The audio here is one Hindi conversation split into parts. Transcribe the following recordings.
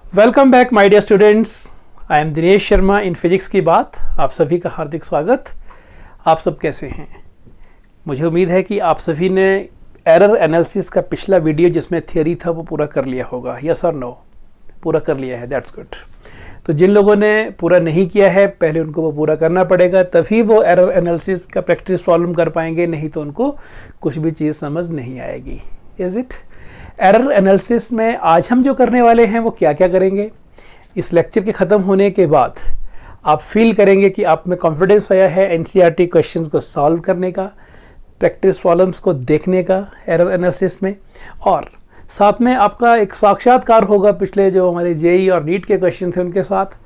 Welcome back my dear students. I am Dinesh Sharma in physics की बात। आप सभी का हार्दिक स्वागत। आप सब कैसे हैं? मुझे उम्मीद है कि आप सभी ने एरर एनालिसिस का पिछला वीडियो जिसमें थियरी था वो पूरा कर लिया होगा। यस और नो? पूरा कर लिया है, दैट्स गुड। तो जिन लोगों ने पूरा नहीं किया है पहले उनको वो पूरा करना पड़ेगा, तभी वो एरर एनालिसिस का प्रैक्टिस प्रॉब्लम कर पाएंगे, नहीं तो उनको कुछ भी चीज़ समझ नहीं आएगी। Is it? एरर एनालिसिस में आज हम जो करने वाले हैं वो क्या क्या करेंगे, इस लेक्चर के ख़त्म होने के बाद आप फील करेंगे कि आप में कॉन्फिडेंस आया है एनसीईआरटी क्वेश्चंस को सॉल्व करने का, प्रैक्टिस प्रॉब्लम्स को देखने का एरर एनालिसिस में, और साथ में आपका एक साक्षात्कार होगा पिछले जो हमारे जेई और नीट के क्वेश्चन थे उनके साथ।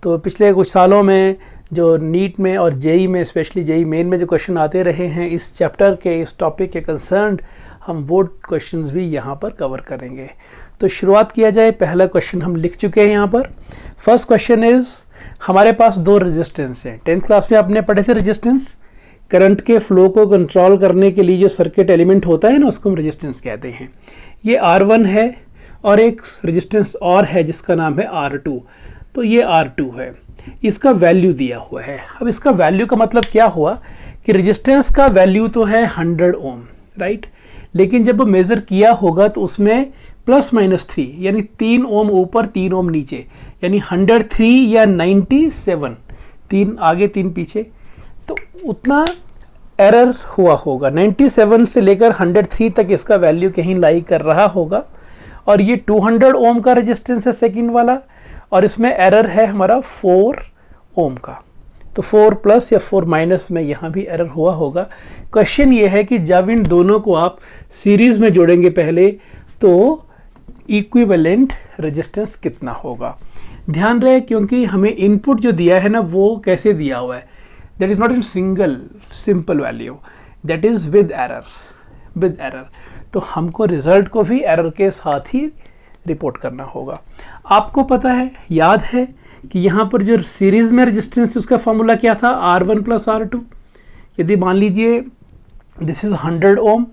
तो पिछले कुछ सालों में जो नीट में और जेई में, स्पेशली जेई मेन में जो क्वेश्चन आते रहे हैं इस चैप्टर के, इस टॉपिक के कंसर्न, हम वो क्वेश्चंस भी यहाँ पर कवर करेंगे। तो शुरुआत किया जाए। पहला क्वेश्चन हम लिख चुके हैं यहाँ पर। फर्स्ट क्वेश्चन इज़, हमारे पास दो रेजिस्टेंस हैं। 10th क्लास में आपने पढ़े थे रेजिस्टेंस। करंट के फ्लो को कंट्रोल करने के लिए जो सर्किट एलिमेंट होता है ना, उसको हम रेजिस्टेंस कहते हैं। ये R1 है और एक रेजिस्टेंस और है जिसका नाम है R2। तो ये R2 है, इसका वैल्यू दिया हुआ है। अब इसका वैल्यू का मतलब क्या हुआ कि रेजिस्टेंस का वैल्यू तो है 100 ओम, राइट, लेकिन जब वो मेज़र किया होगा तो उसमें ±3 यानी 3 ओम ऊपर 3 ओम नीचे, यानी 103 या 97, 3 आगे 3 पीछे, तो उतना एरर हुआ होगा। 97 से लेकर 103 तक इसका वैल्यू कहीं लाई कर रहा होगा। और ये 200 ओम का रेजिस्टेंस है सेकंड वाला, और इसमें एरर है हमारा 4 ओम का। तो 4+ या 4- में यहाँ भी एरर हुआ होगा। क्वेश्चन ये है कि जब इन दोनों को आप सीरीज़ में जोड़ेंगे पहले तो इक्विवेलेंट रेजिस्टेंस कितना होगा। ध्यान रहे, क्योंकि हमें इनपुट जो दिया है ना वो कैसे दिया हुआ है, that is not in simple value, that is with error. तो हमको रिजल्ट को भी एरर के साथ ही रिपोर्ट करना होगा। आपको पता है, याद है कि यहाँ पर जो सीरीज़ में रेजिस्टेंस उसका फॉर्मूला क्या था, R1 + R2। यदि मान लीजिए दिस इज़ 100 ओम,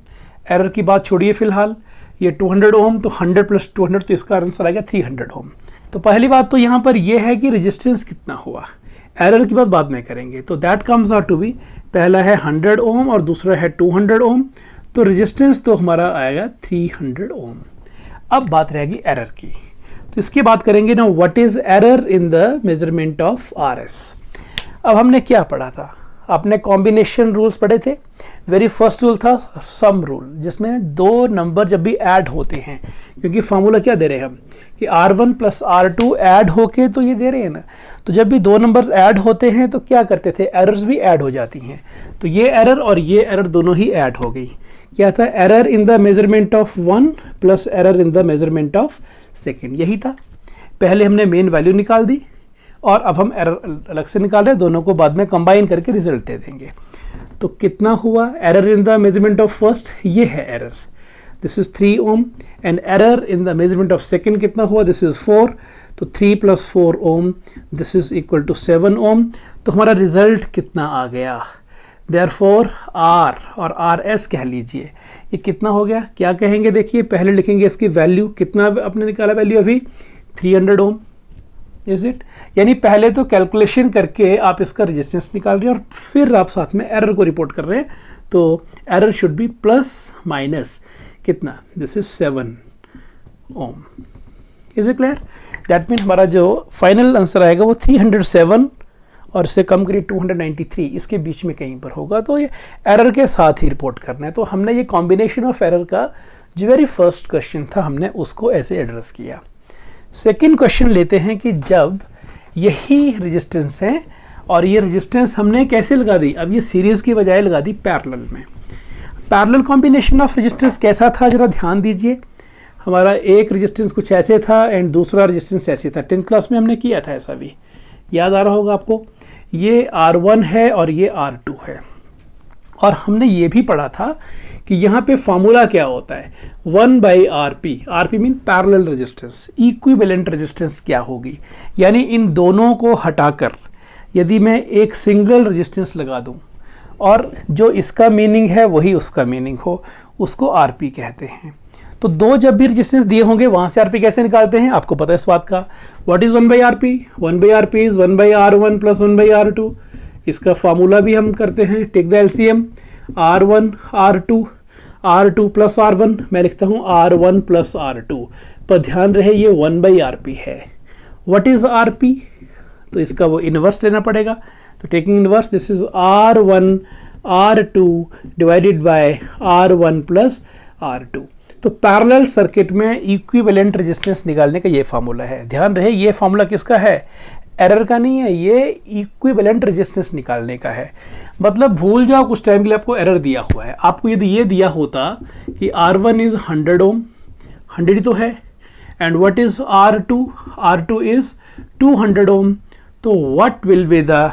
एरर की बात छोड़िए फिलहाल, ये 200 ओम, तो 100 + 200, तो इसका आंसर आएगा 300 ओम। तो पहली बात तो यहाँ पर यह है कि रेजिस्टेंस कितना हुआ, एरर की बात बाद में करेंगे। तो that comes out to be, पहला है 100 ओम और दूसरा है 200 ओम, तो रेजिस्टेंस तो हमारा आएगा 300 ओम। अब बात रहेगी एरर की, तो इसकी बात करेंगे ना, what is error in the measurement of RS। अब हमने क्या पढ़ा था, आपने कॉम्बिनेशन रूल्स पढ़े थे। वेरी फर्स्ट रूल था सम रूल, जिसमें दो नंबर जब भी ऐड होते हैं, क्योंकि फार्मूला क्या दे रहे हैं हम कि R1 + R2 ऐड होके तो ये दे रहे हैं ना, तो जब भी दो नंबर्स ऐड होते हैं तो क्या करते थे, एरर्स भी ऐड हो जाती हैं। तो ये एरर और ये एरर दोनों ही ऐड हो गई। क्या था, error in the measurement of 1 + error in the measurement of second, यही था। पहले हमने मेन वैल्यू निकाल दी और अब हम एरर अलग से निकाल रहे हैं, दोनों को बाद में कंबाइन करके रिजल्ट दे देंगे। तो कितना हुआ error in the measurement of first, ये है error, this is 3 ohm, and error in the measurement of second कितना हुआ, दिस इज 4, तो 3 + 4 ohm, this is equal to 7 ohm. तो हमारा रिजल्ट कितना आ गया, देयरफॉर R और RS कह लीजिए, ये कितना हो गया, क्या कहेंगे, देखिए पहले लिखेंगे इसकी वैल्यू, कितना आपने निकाला वैल्यू अभी, 300 ओम। Is it? यानी पहले तो कैलकुलेशन करके आप इसका रेजिस्टेंस निकाल रहे हैं और फिर आप साथ में एरर को रिपोर्ट कर रहे हैं। तो एरर शुड बी ± कितना, this is 7 ohm. Is it clear? That mean हमारा जो फाइनल आंसर आएगा वो 307 और इससे कम करिए 293, इसके बीच में कहीं पर होगा। तो ये एरर के साथ ही रिपोर्ट करना है। तो हमने ये कॉम्बिनेशन ऑफ एरर का जो वेरी फर्स्ट क्वेश्चन था हमने उसको ऐसे एड्रेस किया। सेकंड क्वेश्चन लेते हैं कि जब यही रेजिस्टेंस है और ये रेजिस्टेंस हमने कैसे लगा दी, अब ये सीरीज़ की बजाय लगा दी पैरेलल में। पैरेलल कॉम्बिनेशन ऑफ रेजिस्टेंस कैसा था, जरा ध्यान दीजिए। हमारा एक रेजिस्टेंस कुछ ऐसे था एंड दूसरा रेजिस्टेंस ऐसे था। 10th क्लास में हमने किया था, ऐसा भी याद आ रहा होगा आपको। ये R1 है और ये R2 है, और हमने ये भी पढ़ा था कि यहाँ पे फॉर्मूला क्या होता है, 1/RP। RP mean parallel resistance, equivalent resistance क्या होगी, यानी इन दोनों को हटाकर यदि मैं एक सिंगल रेजिस्टेंस लगा दूं और जो इसका मीनिंग है वही उसका मीनिंग हो, उसको RP कहते हैं। तो दो जब भी रेजिस्टेंस दिए होंगे वहाँ से आरपी कैसे निकालते हैं, आपको पता है इस बात का। What is 1/RP? 1/RP is 1/R1 plus 1/R2। इसका फार्मूला भी हम करते हैं, take the LCM, R1 R2 R2 plus R1, मैं लिखता हूँ R1 प्लस R2, पर ध्यान रहे ये 1/RP है। What is RP? तो इसका वो इन्वर्स लेना पड़ेगा, तो taking inverse, this is R1 R2 divided by R1 plus R2। तो पैरेलल सर्किट में इक्विवेलेंट रेजिस्टेंस निकालने का ये फार्मूला है। ध्यान रहे ये फार्मूला किसका है, एरर का नहीं है, ये इक्विवेलेंट रेजिस्टेंस निकालने का है। मतलब भूल जाओ कुछ टाइम के लिए आपको एरर दिया हुआ है। आपको यदि ये दिया होता कि R1 इज 100 ओम, 100 ही तो है, and what is R2? R2 is 200 ओम, तो what will be the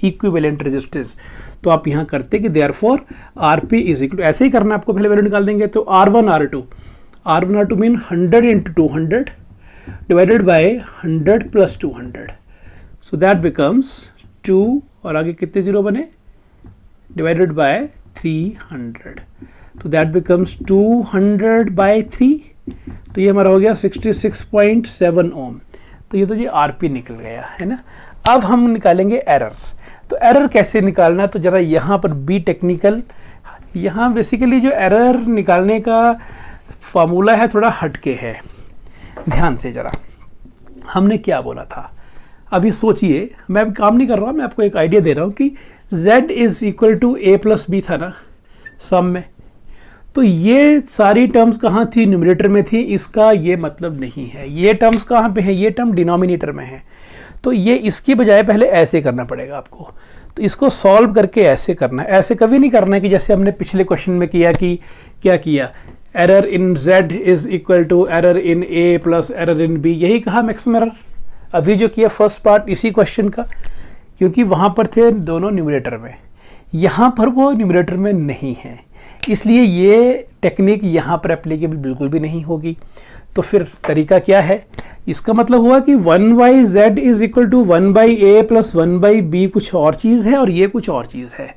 equivalent resistance? तो आप यहाँ करते कि देयरफॉर RP इज इक्वल, ऐसे ही करना, आपको पहले वैल्यू निकाल देंगे। तो R1 R2 mean 100 into 200 divided by 100 plus 200, so that becomes 2 और आगे कितने जीरो बने, डिवाइडेड बाय 300, तो दैट बिकम्स 200 बाय 3, तो ये हमारा हो गया 66.7 ओम। तो ये तो जी RP निकल गया है ना। अब हम निकालेंगे एरर। तो एरर कैसे निकालना, तो जरा यहाँ पर बी टेक्निकल। यहाँ बेसिकली जो एरर निकालने का फॉर्मूला है थोड़ा हटके है, ध्यान से जरा। हमने क्या बोला था, अभी सोचिए, मैं अभी काम नहीं कर रहा, मैं आपको एक आइडिया दे रहा हूँ कि z is equal to a plus B था ना सम में। तो ये सारी टर्म्स कहाँ थी, न्यूमरेटर में थी। इसका ये मतलब नहीं है, ये टर्म्स कहाँ पे है, ये टर्म डिनोमिनेटर में है। तो ये इसकी बजाय पहले ऐसे करना पड़ेगा आपको। तो इसको सॉल्व करके ऐसे करना है, ऐसे कभी नहीं करना है कि जैसे हमने पिछले क्वेश्चन में किया कि क्या किया, error in z is equal to error in a plus error in b, यही कहा मैक्सिमम एरर। अभी जो किया फर्स्ट पार्ट इसी क्वेश्चन का, क्योंकि वहाँ पर थे दोनों न्यूमरेटर में, यहाँ पर वो न्यूमरेटर में नहीं है, इसलिए ये टेक्निक यहाँ पर एप्लीकेबल बिल्कुल भी नहीं होगी। तो फिर तरीका क्या है, इसका मतलब हुआ कि 1/z is equal to 1/a plus 1/b कुछ और चीज़ है और ये कुछ और चीज़ है।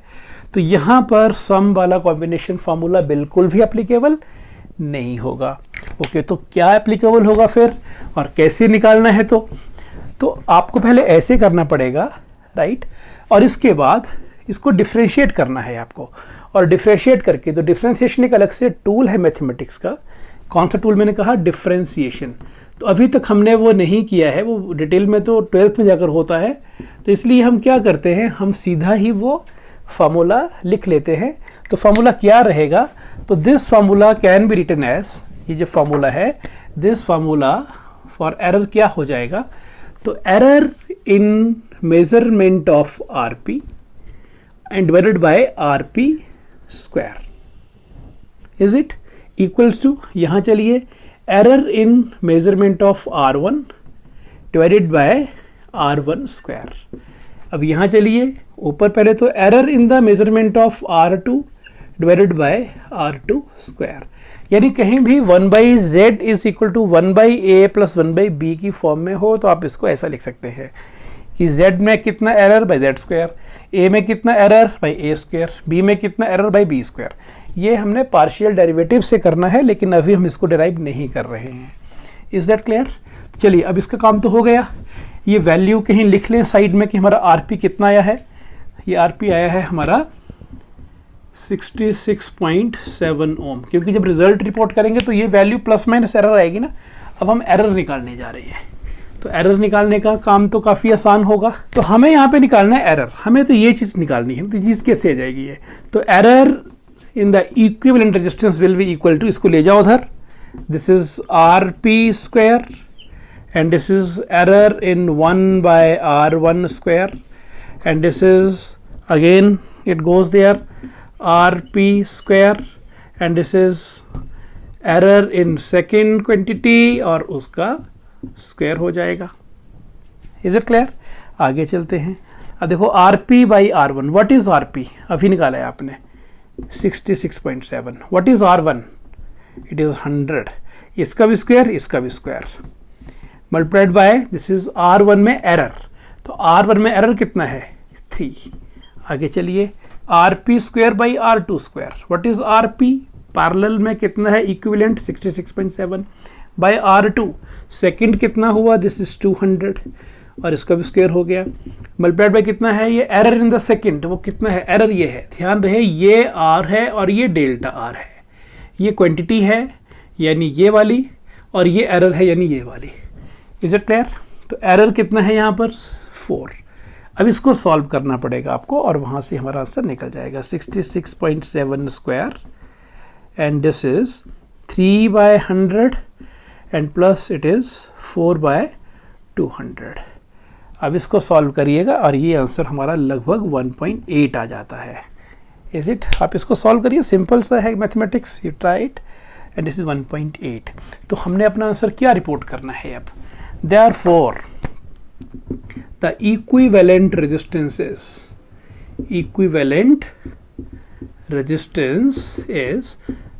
तो यहाँ पर सम वाला कॉम्बिनेशन फार्मूला बिल्कुल भी एप्लीकेबल नहीं होगा। ओके, तो क्या एप्लीकेबल होगा फिर और कैसे निकालना है? तो आपको पहले ऐसे करना पड़ेगा, राइट, और इसके बाद इसको डिफ्रेंशिएट करना है आपको। और डिफ्रेंशिएट करके, तो डिफ्रेंशिएशन एक अलग से टूल है मैथमेटिक्स का। कौन सा टूल मैंने कहा, डिफ्रेंशिएशन। तो अभी तक हमने वो नहीं किया है, वो डिटेल में तो 12th में जाकर होता है। तो इसलिए हम क्या करते हैं, हम सीधा ही वो फार्मूला लिख लेते हैं। तो फार्मूला क्या रहेगा, तो this formula can be written as, ये जो फार्मूला है, दिस फार्मूला फॉर एरर क्या हो जाएगा, तो error in measurement of RP and divided by RP square is it equals to, यहाँ चलिए, error in measurement of R1 divided by R1 square. अब यहाँ चलिए ऊपर, पहले तो error in the measurement of R2 divided by R2 square, यानी कहीं भी 1/z is equal to 1/a plus 1/b की फॉर्म में हो तो आप इसको ऐसा लिख सकते हैं कि z में कितना error by z square, a में कितना error by a square, b में कितना एरर बाई b स्क्वायर। ये हमने पार्शियल डेरिवेटिव से करना है, लेकिन अभी हम इसको डेराइव नहीं कर रहे हैं। Is that clear? चलिए, अब इसका काम तो हो गया। ये वैल्यू कहीं लिख लें साइड में कि हमारा RP कितना आया है। ये RP आया है हमारा 66.7 ओम, क्योंकि जब रिजल्ट रिपोर्ट करेंगे तो ये वैल्यू प्लस माइनस एरर आएगी ना। अब हम एरर निकालने जा रहे हैं, तो एरर निकालने का काम तो काफ़ी आसान होगा। तो हमें यहाँ पे निकालना है एरर, हमें तो ये चीज़ निकालनी है। तो चीज़ कैसे आ जाएगी ये, तो error in the equivalent resistance will be equal to, इसको ले जाओ उधर, this is RP square and this is error in 1/R1 square and this is again it goes there RP square and this is error in second quantity और उसका स्क्वायर हो जाएगा। Is it clear? आगे चलते हैं। अब देखो RP by R1, what is RP? अभी निकाला है आपने 66.7। What is R1? It is 100। इसका भी स्क्वायर, इसका भी square, multiplied by, this is R1 में एरर, तो R1 में एरर कितना है 3। आगे चलिए, RP square by R2 square, what is RP? Parallel में कितना है इक्विवेलेंट 66.7 बाय R2 सेकंड कितना हुआ, दिस इज 200 और इसका भी स्क्वायर हो गया, मल्टीप्लाइड बाय कितना है ये एरर इन द सेकंड, वो कितना है एरर ये है, ध्यान रहे ये R है और ये डेल्टा R है, ये क्वांटिटी है यानी ये वाली और ये एरर है यानी ये वाली। Is it clear? तो एरर कितना है यहाँ पर 4। अब इसको सॉल्व करना पड़ेगा आपको और वहाँ से हमारा आंसर निकल जाएगा 66.7 square and this is 3/100 and plus it is 4/200। अब इसको सॉल्व करिएगा और ये आंसर हमारा लगभग 1.8 आ जाता है। Is it? आप इसको सॉल्व करिए, सिंपल सा है mathematics, you try it and this is 1.8। तो हमने अपना आंसर क्या रिपोर्ट करना है अब? Therefore, the equivalent resistance is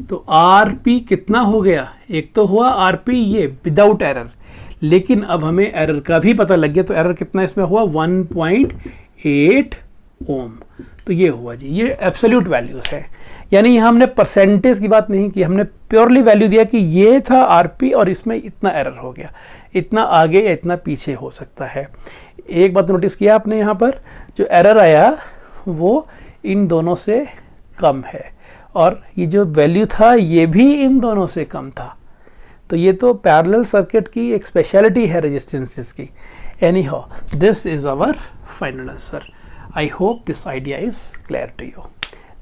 तो RP कितना हो गया, एक तो हुआ RP ये विदाउट एरर, लेकिन अब हमें एरर का भी पता लग गया, तो एरर कितना इसमें हुआ 1.8 ओम। तो ये हुआ जी, ये एब्सोल्यूट वैल्यूज है, यानी यहाँ हमने परसेंटेज की बात नहीं की, हमने प्योरली वैल्यू दिया कि ये था आरपी और इसमें इतना एरर हो गया, इतना आगे या इतना पीछे हो सकता है। एक बात नोटिस किया आपने, यहाँ पर जो एरर आया वो इन दोनों से कम है और ये जो वैल्यू था ये भी इन दोनों से कम था। तो ये तो पैरेलल सर्किट की एक स्पेशलिटी है रेजिस्टेंसेस की। Anyhow this is our final answer. I hope this idea is clear to you.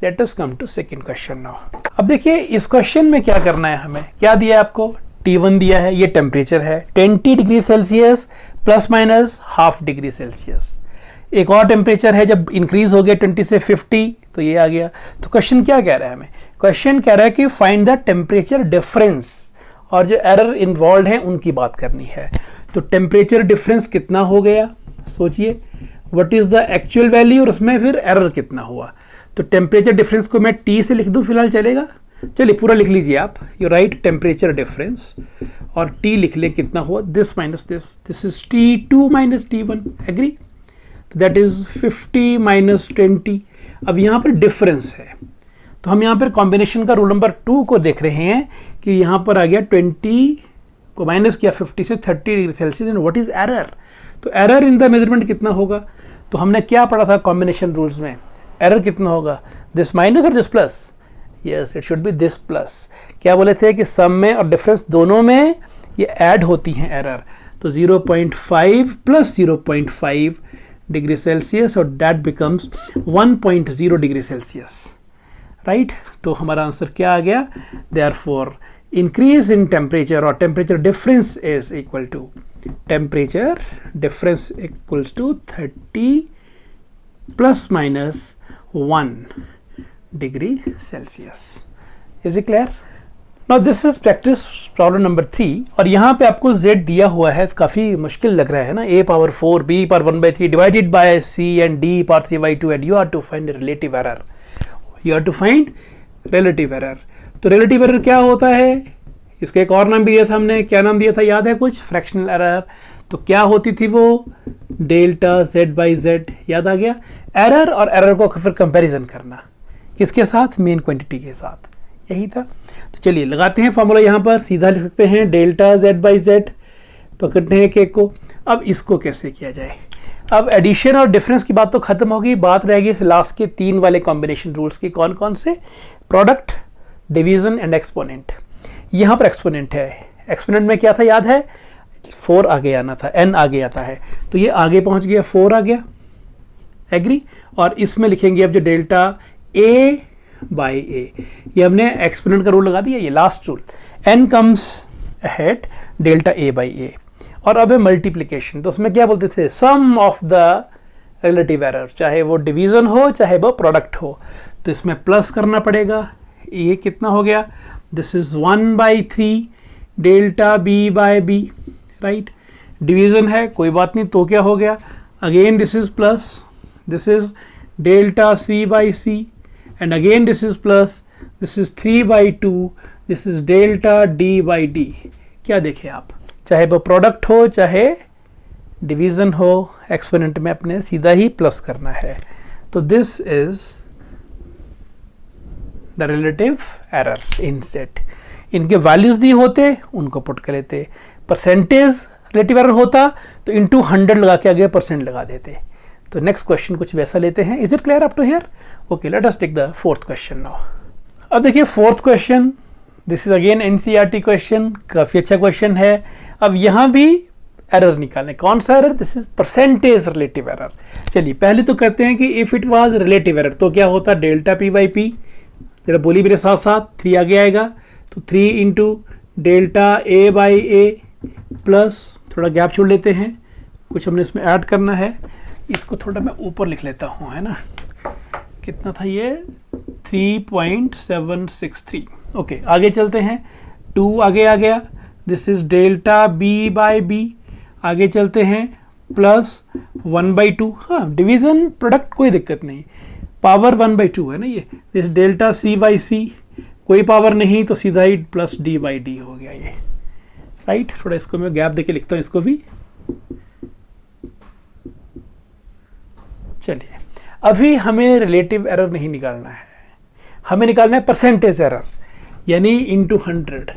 Let us come to second question now. अब देखिए इस क्वेश्चन में क्या करना है, हमें क्या दिया है आपको, T1 दिया है, ये टेम्परेचर है 20 degree Celsius plus minus half degree Celsius. एक और टेम्परेचर है जब इंक्रीज हो गया 20 से 50 तो ये आ गया। तो क्वेश्चन क्या कह रहा है हमें, क्वेश्चन कह रहा है कि फाइंड द टेम्परेचर डिफरेंस और जो एरर इन्वॉल्व है उनकी बात करनी है। तो टेम्परेचर डिफरेंस कितना हो गया, सोचिए what is the actual value और उसमें फिर एरर कितना हुआ। तो टेम्परेचर डिफरेंस को मैं T से लिख दूं फिलहाल, चलेगा? चलिए पूरा लिख लीजिए आप, यू राइट टेम्परेचर डिफरेंस और T लिख ले कितना हुआ, this minus this is T2 minus T1, agree? तो दैट इज 50 माइनस 20। अब यहाँ पर डिफरेंस है तो हम यहाँ पर कॉम्बिनेशन का रूल नंबर 2 को देख रहे हैं कि यहाँ पर आ गया 20 को माइनस किया 50 से 30 degree Celsius and what is error. तो एरर इन द मेजरमेंट कितना होगा, तो हमने क्या पढ़ा था कॉम्बिनेशन रूल्स में, एरर कितना होगा, दिस माइनस और this plus, yes it should B this plus. क्या बोले थे कि सम में और डिफरेंस दोनों में ये ऐड होती हैं एरर। तो 0.5 प्लस 0.5 डिग्री सेल्सियस और that becomes 1.0 degree Celsius, right? तो हमारा आंसर क्या आ गया, देयरफॉर इंक्रीज इन टेम्परेचर और temperature difference is equal to temperature difference equals to 30 plus minus 1 degree Celsius. Is it clear? Now this is practice problem number 3 और यहाँ पे आपको Z दिया हुआ है, काफ़ी मुश्किल लग रहा है ना, a power 4 b power 1/3 divided by c and d power 3/2 and you are to find relative error. You are to find relative error. तो relative error क्या होता है, इसका एक और नाम भी दिया था हमने, क्या नाम दिया था याद है कुछ, फ्रैक्शनल एरर। तो क्या होती थी वो, डेल्टा Z/Z, याद आ गया? एरर और एरर को फिर कंपैरिजन करना किसके साथ, मेन क्वांटिटी के साथ, यही था। तो चलिए लगाते हैं फॉर्मूला, यहाँ पर सीधा लिख सकते हैं डेल्टा Z/Z, पकड़ते हैं केक को। अब इसको कैसे किया जाए, अब एडिशन और डिफरेंस की बात तो खत्म होगी, बात रहेगी इस लास्ट के 3 वाले कॉम्बिनेशन रूल्स की। कौन कौन से, प्रोडक्ट, डिवीजन एंड एक्सपोनेंट। यहाँ पर एक्सपोनेंट है, एक्सपोनेंट में क्या था याद है, 4 आगे आना था, n आगे आता है, तो ये आगे पहुँच गया, 4 आ गया, एग्री? और इसमें लिखेंगे अब जो डेल्टा a बाई ए, ये हमने एक्सपोनेंट का रूल लगा दिया, ये last rule, n comes ahead delta a by a. और अब है मल्टीप्लिकेशन, तो उसमें क्या बोलते थे, sum of the relative error, चाहे वो डिवीजन हो चाहे वो प्रोडक्ट हो। तो इसमें प्लस करना पड़ेगा, ये कितना हो गया, this is 1/3 delta B by B, right? Division है कोई बात नहीं, तो क्या हो गया, again this is plus, this is delta C by C and again this is plus, this is 3/2, this is delta D by D. क्या देखें आप, चाहे वो प्रोडक्ट हो चाहे डिवीजन हो, एक्सपोनेंट में अपने सीधा ही प्लस करना है। तो this is the relative error in set. इनके वैल्यूज नहीं होते, उनको पुट कर लेते। परसेंटेज रिलेटिव एरर होता तो इंटू 100 लगा के आगे परसेंट लगा देते। तो नेक्स्ट क्वेश्चन कुछ वैसा लेते हैं। Is it clear up to here? Okay, let us take the fourth question now. अब देखिए fourth question, this is again NCERT question, काफ़ी अच्छा क्वेश्चन है। अब यहाँ भी एरर निकालने, कौन सा error? This is percentage relative error. चलिए पहले तो करते हैं कि if it was relative error तो क्या होता? डेल्टा पी बाई पी, जरा बोली मेरे साथ साथ, 3 आगे आएगा तो 3 into delta A by A plus, थोड़ा गैप छोड़ लेते हैं, कुछ हमने इसमें ऐड करना है, इसको थोड़ा मैं ऊपर लिख लेता हूँ, है ना। कितना था ये? 3.763। ओके, आगे चलते हैं। 2 आगे आ गया, this is delta B by B. आगे चलते हैं, प्लस 1/2। हाँ, डिवीजन प्रोडक्ट कोई दिक्कत नहीं, पावर 1/2 है ना ये। दिस डेल्टा सी बाई सी, कोई पावर नहीं तो सीधा ही प्लस डी बाई डी हो गया ये, राइट। थोड़ा इसको मैं गैप देके लिखता हूँ इसको भी। चलिए, अभी हमें रिलेटिव एरर नहीं निकालना है, हमें निकालना है परसेंटेज एरर, यानी इंटू 100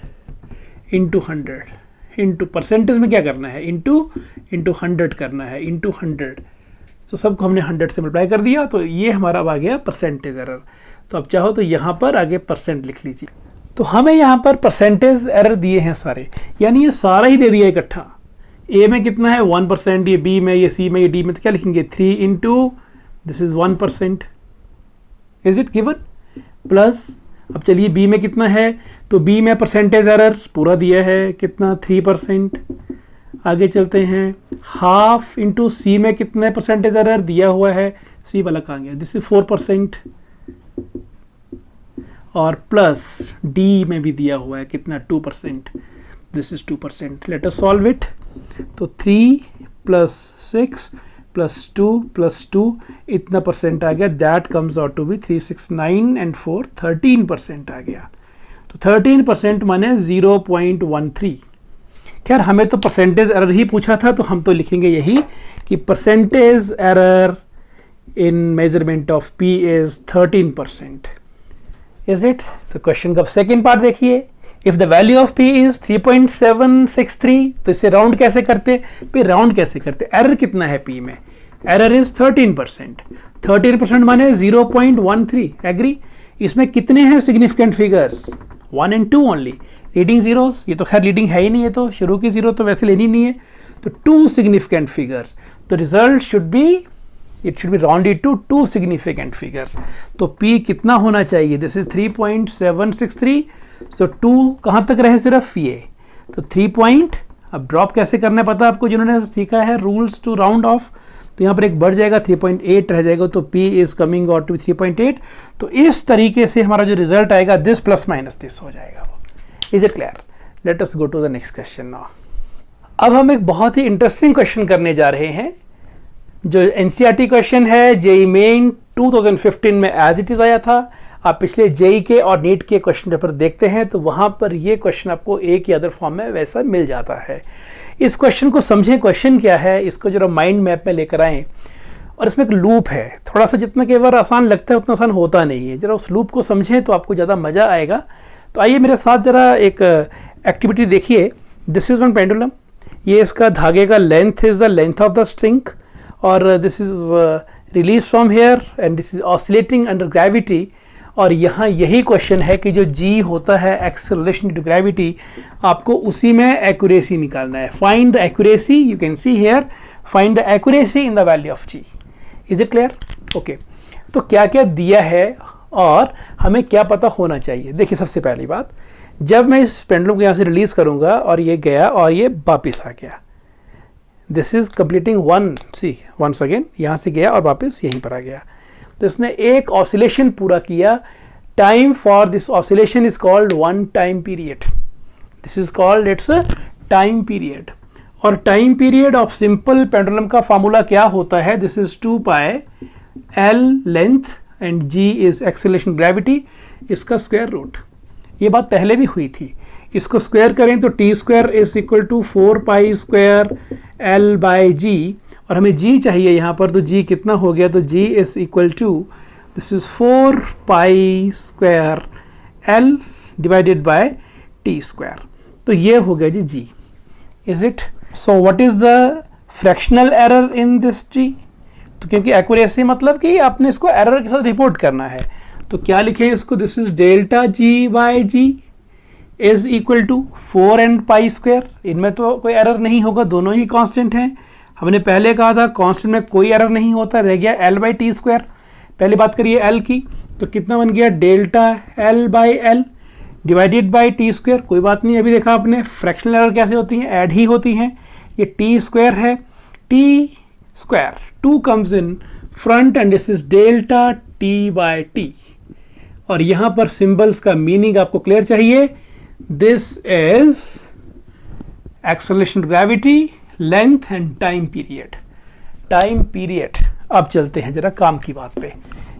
इंटू परसेंटेज में क्या करना है? इंटू 100 करना है, इंटू 100। तो सबको हमने 100 से मल्टीप्लाई कर दिया, तो ये हमारा अब आ गया परसेंटेज एरर। तो अब चाहो तो यहाँ पर आगे परसेंट लिख लीजिए। तो हमें यहाँ पर परसेंटेज एरर दिए हैं सारे, यानी ये सारा ही दे दिया इकट्ठा। ए में कितना है? 1%, ये बी में, ये सी में, ये डी में, तो क्या लिखेंगे? 3 into this is 1%। Is it given? Plus, अब चलिए बी में कितना है? तो बी में परसेंटेज एरर पूरा दिया है, कितना? 3%। आगे चलते हैं, हाफ इंटू सी में कितना परसेंटेज एरर दिया हुआ है? सी वाला कहाँ गया? This is 4%। और प्लस डी में भी दिया हुआ है कितना? 2%। This is 2%। Let us solve it. तो 3 + 6 + 2 + 2 इतना परसेंट आ गया। That comes out to be 369 and 4 13% आ गया। तो 13% माने 0.13। खैर, हमें तो परसेंटेज एरर ही पूछा था, तो हम तो लिखेंगे यही कि percentage error in measurement of P is 13%। Is it? तो क्वेश्चन का सेकेंड पार्ट देखिए। If the value of P is 3.763, तो इसे राउंड कैसे करते? फिर राउंड कैसे करते? एरर कितना है पी में? Error is 13%। 13% माने 0.13। एग्री? इसमें कितने हैं significant figures? 1 and 2 only. Leading zeros, ये तो खैर लीडिंग है ही नहीं है, तो शुरू की जीरो तो वैसे लेनी नहीं है। तो 2 सिग्निफिकेंट फिगर्स, तो result should be, it should be rounded to 2 significant figures. तो P कितना होना चाहिए? This is 3.763। सो 2 कहाँ तक रहे? सिर्फ ये, तो 3 अब ड्रॉप कैसे करना है पता है आपको, जिन्होंने सीखा है रूल्स टू राउंड ऑफ। तो यहाँ पर एक बढ़ जाएगा, 3.8 रह जाएगा, तो P is coming out to 3.8। तो इस तरीके से हमारा जो रिजल्ट आएगा, दिस प्लस माइनस दिस हो जाएगा वो। Is it clear? Let us go to the next question now. अब हम एक बहुत ही इंटरेस्टिंग क्वेश्चन करने जा रहे हैं, जो एनसीईआरटी क्वेश्चन है। जेईई मेन 2015 में एज इट इज आया था। आप पिछले जेईई के और नीट के क्वेश्चन पेपर देखते हैं तो वहाँ पर ये क्वेश्चन आपको एक या अदर फॉर्म में वैसा मिल जाता है। इस क्वेश्चन को समझें, क्वेश्चन क्या है, इसको जरा माइंड मैप में लेकर आएँ। और इसमें एक लूप है, थोड़ा सा जितना कई बार आसान लगता है उतना आसान होता नहीं है। जरा उस लूप को समझें तो आपको ज़्यादा मज़ा आएगा। तो आइए मेरे साथ ज़रा एक एक्टिविटी देखिए। दिस इज़ वन पेंडुलम, ये इसका धागे का length is the length of the string, और this is release from here and this is oscillating under gravity. और यहाँ यही क्वेश्चन है कि जो G होता है एक्सेलरेशन ड्यू टू ग्रेविटी, आपको उसी में एक्यूरेसी निकालना है। Find the accuracy, you can see here, find the accuracy in the value of G। Is it clear? Okay, तो क्या क्या दिया है और हमें क्या पता होना चाहिए। देखिए, सबसे पहली बात, जब मैं इस पेंडुलम को यहाँ से रिलीज करूँगा और ये गया और ये वापस आ गया, this is completing one, see once again, यहाँ से गया और वापस यहीं पर आ गया। तो इसने एक ऑसिलेशन पूरा किया। Time for this oscillation is called one time period. This is called it's a time period. और time period of simple pendulum का फार्मूला क्या होता है? This is 2 pi L length and G is acceleration gravity, इसका स्क्वायर रूट। ये बात पहले भी हुई थी। इसको स्क्वायर करें तो T² is equal to 4 pi square L/G, और हमें G चाहिए यहाँ पर, तो G कितना हो गया? तो G is equal to this is 4 pi square L divided by T square. तो ये हो गया G G, is it. So what is the fractional error in this G? तो क्योंकि एक्यूरेसी मतलब कि आपने इसको एरर के साथ रिपोर्ट करना है, तो क्या लिखे इसको, this is delta G by G is equal to 4 and pi square. इनमें तो कोई एरर नहीं होगा, दोनों ही कांस्टेंट हैं। हमने पहले कहा था कांस्टेंट में कोई एरर नहीं होता, रह गया एल बाई टी स्क्वायर। पहले बात करिए एल की, तो कितना बन गया, delta L by L divided by T square. कोई बात नहीं, अभी देखा आपने फ्रैक्शनल एरर कैसे होती हैं, ऐड ही होती हैं। ये टी स्क्वायर है, T square 2 comes in front and this is delta T by T. और यहां पर सिंबल्स का मीनिंग आपको क्लियर चाहिए। This is acceleration gravity, length and time period. Time period. अब चलते हैं जरा काम की बात पे,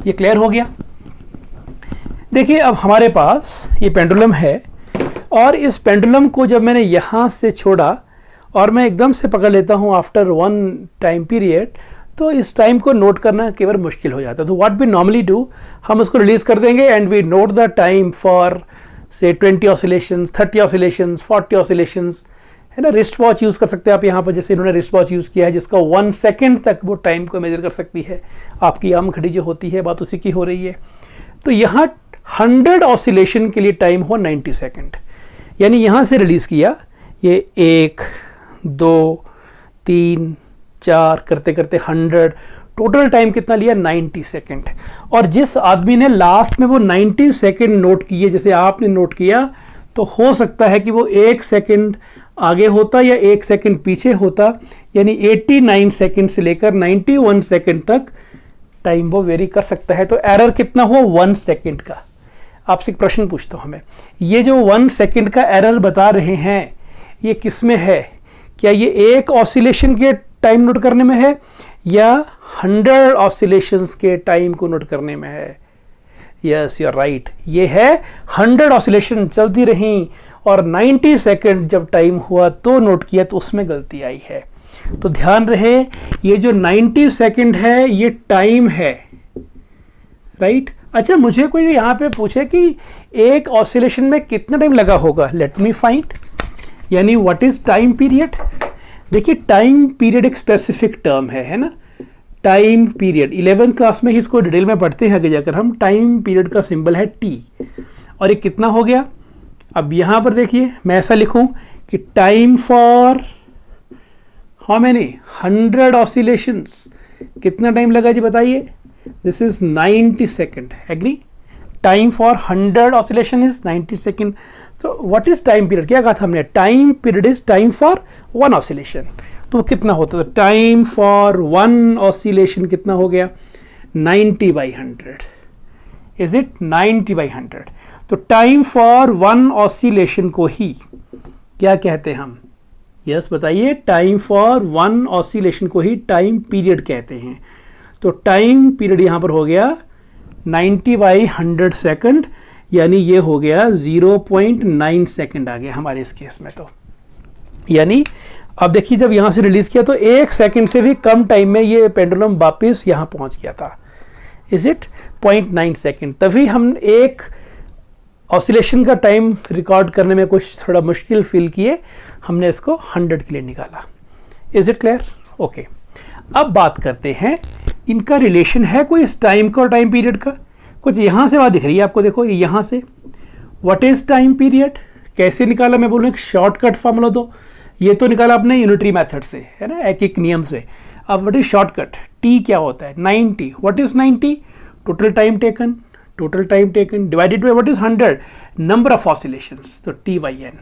ये क्लियर हो गया। देखिए अब हमारे पास ये पेंडुलम है, और इस पेंडुलम को जब मैंने यहां से छोड़ा और मैं एकदम से पकड़ लेता हूं आफ्टर 1 टाइम पीरियड, तो इस टाइम को नोट करना केवल मुश्किल हो जाता है। तो व्हाट वी नॉर्मली डू, हम उसको रिलीज कर देंगे and we note the time for से 20 ऑसिलेशंस, 30 ऑसिलेशंस, 40 ऑसिलेशंस, है ना। रिस्ट वॉच यूज़ कर सकते हैं आप यहाँ पर, जैसे इन्होंने रिस्ट वॉच यूज़ किया है जिसका 1 सेकेंड तक वो टाइम को मेजर कर सकती है। आपकी आम घड़ी जो होती है बात उसी की हो रही है। तो यहाँ 100 ऑसिलेशन के लिए टाइम हो 90 सेकेंड, यानी यहाँ से रिलीज़ किया, ये 1 2 3 4 करते करते 100, टोटल टाइम कितना लिया, 90 सेकेंड। और जिस आदमी ने लास्ट में वो 90 सेकेंड नोट किए, जैसे आपने नोट किया, तो हो सकता है कि वो 1 सेकेंड आगे होता या 1 सेकेंड पीछे होता, यानी 89 सेकेंड से लेकर 91 सेकेंड तक टाइम वो वेरी कर सकता है। तो एरर कितना हुआ, 1 सेकेंड का। आपसे एक प्रश्न पूछता हूँ मैं, ये जो 1 सेकेंड का एरर बता रहे हैं, ये किस में है? क्या ये एक ऑसिलेशन के टाइम नोट करने में है या 100 ऑसिलेशंस के टाइम को नोट करने में है? यस, यू आर राइट, ये है 100 ऑसिलेशन चलती रहीं और 90 सेकेंड जब टाइम हुआ तो नोट किया, तो उसमें गलती आई है। तो ध्यान रहे, ये जो 90 सेकेंड है ये टाइम है, राइट। अच्छा, मुझे कोई यहाँ पे पूछे कि एक ऑसिलेशन में कितना टाइम लगा होगा, लेट मी फाइंड, यानी व्हाट इज टाइम पीरियड। देखिए टाइम पीरियड एक स्पेसिफिक टर्म है ना। टाइम पीरियड 11th क्लास में ही इसको डिटेल में पढ़ते हैं आगे जाकर हम। टाइम पीरियड का सिंबल है टी, और ये कितना हो गया। अब यहाँ पर देखिए मैं ऐसा लिखूं कि time for how many 100 oscillations, कितना टाइम लगा जी बताइए। This is 90 second, agree. Time for 100 oscillation is 90 second. तो व्हाट इज टाइम पीरियड, क्या कहा था हमने, time period is time for 1 oscillation. तो कितना होता है, टाइम फॉर 1 ऑसिलेशन कितना हो गया, 90/100, इज इट 90/100। तो टाइम फॉर 1 ऑसिलेशन को ही क्या कहते हैं हम, यस बताइए, टाइम फॉर 1 ऑसिलेशन को ही टाइम पीरियड कहते हैं। तो टाइम पीरियड यहां पर हो गया 90/100 सेकंड, यानी ये हो गया 0.9 सेकंड आ गया हमारे इस केस में। तो यानी अब देखिए जब यहां से रिलीज किया तो 1 सेकंड से भी कम टाइम में ये पेंडुलम वापस यहां पहुंच गया था, इज इट 0.9 सेकंड। तभी हम एक ऑसिलेशन का टाइम रिकॉर्ड करने में कुछ थोड़ा मुश्किल फील किए, हमने इसको 100 के लिए निकाला। Is it clear, okay. अब बात करते हैं इनका रिलेशन है कोई इस टाइम का और टाइम पीरियड का। कुछ यहाँ से बात दिख रही है आपको, देखो यहाँ से, व्हाट इज टाइम पीरियड कैसे निकाला, मैं बोलूँ एक शॉर्टकट फार्मूला दो। ये तो निकाला आपने यूनिटरी मेथड से, है ना, एक एक नियम से। अब व्हाट इज शॉर्टकट, टी क्या होता है 90, what is 90, total time taken, total time taken divided by what is 100, number of oscillations, तो T/N,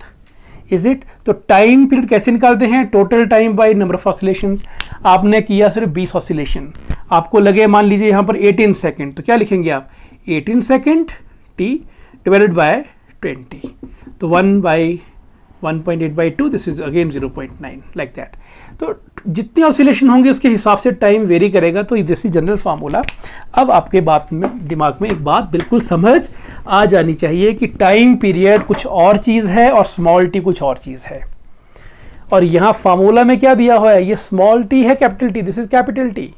इज इट। तो टाइम पीरियड कैसे निकालते हैं, total time by number of oscillations. आपने किया सिर्फ 20 ऑसिलेशन, आपको लगे मान लीजिए यहाँ पर 18 सेकेंड, तो क्या लिखेंगे आप 18 सेकेंड T डिवाइडेड बाय 20, तो 1/1.8/2, this is again 0.9 like that. तो जितने ऑसिलेशन होंगे उसके हिसाब से टाइम वेरी करेगा। तो दिस इज जनरल फार्मूला। अब आपके बात में दिमाग में एक बात बिल्कुल समझ आ जानी चाहिए कि टाइम पीरियड कुछ और चीज़ है और स्मॉल टी कुछ और चीज़ है। और यहाँ फार्मूला में क्या दिया हुआ है, ये स्मॉल टी है capital T, this is capital T.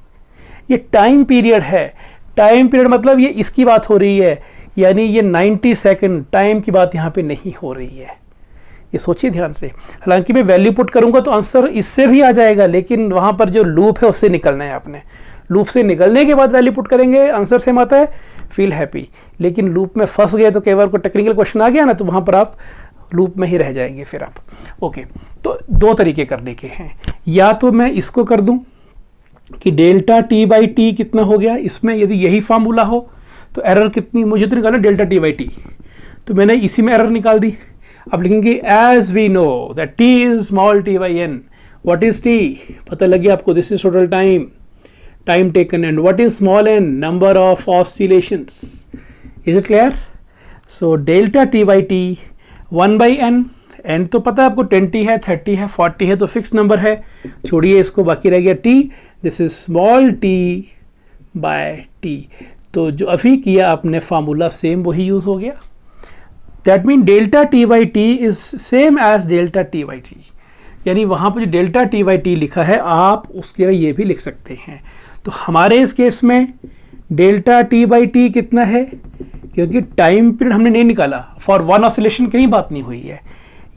ये टाइम पीरियड है, टाइम पीरियड मतलब ये इसकी बात हो रही है, यानी ये 90 सेकंड टाइम की बात यहाँ पे नहीं हो रही है। ये सोचिए ध्यान से। हालांकि मैं वैल्यू पुट करूँगा तो आंसर इससे भी आ जाएगा, लेकिन वहाँ पर जो लूप है उससे निकलना है आपने। लूप से निकलने के बाद वैल्यू पुट करेंगे, आंसर सेम आता है, फील हैप्पी। लेकिन लूप में फंस गए तो कई बार कोई टेक्निकल क्वेश्चन आ गया ना, तो वहाँ पर आप लूप में ही रह जाएंगे फिर आप। ओके, तो दो तरीके करने के हैं। या तो मैं इसको कर दूं कि डेल्टा टी बाई टी कितना हो गया, इसमें यदि यही फार्मूला हो तो एरर कितनी, मुझे तो निकालना डेल्टा टी बाई टी, तो मैंने इसी में एरर निकाल दी। अब लिखेंगे as we know that T is small T by N, what is T, पता लग गया आपको, this is total time taken, and what is small N, number of oscillations. Is it clear? So delta T by T 1 by N, N तो पता है आपको 20 है, 30 है, 40 है, तो फिक्स नंबर है, छोड़िए इसको, बाकी रह गया T, this is small T by T. तो जो अभी किया आपने फार्मूला सेम वही यूज हो गया। That mean delta T by T is same as delta T by T, यानी वहाँ पर जो डेल्टा टी बाई टी लिखा है आप उसके ये भी लिख सकते हैं। तो हमारे इस केस में डेल्टा टी बाई टी कितना है, क्योंकि टाइम पीरियड हमने नहीं निकाला, फॉर वन ऑसिलेशन कहीं बात नहीं हुई है,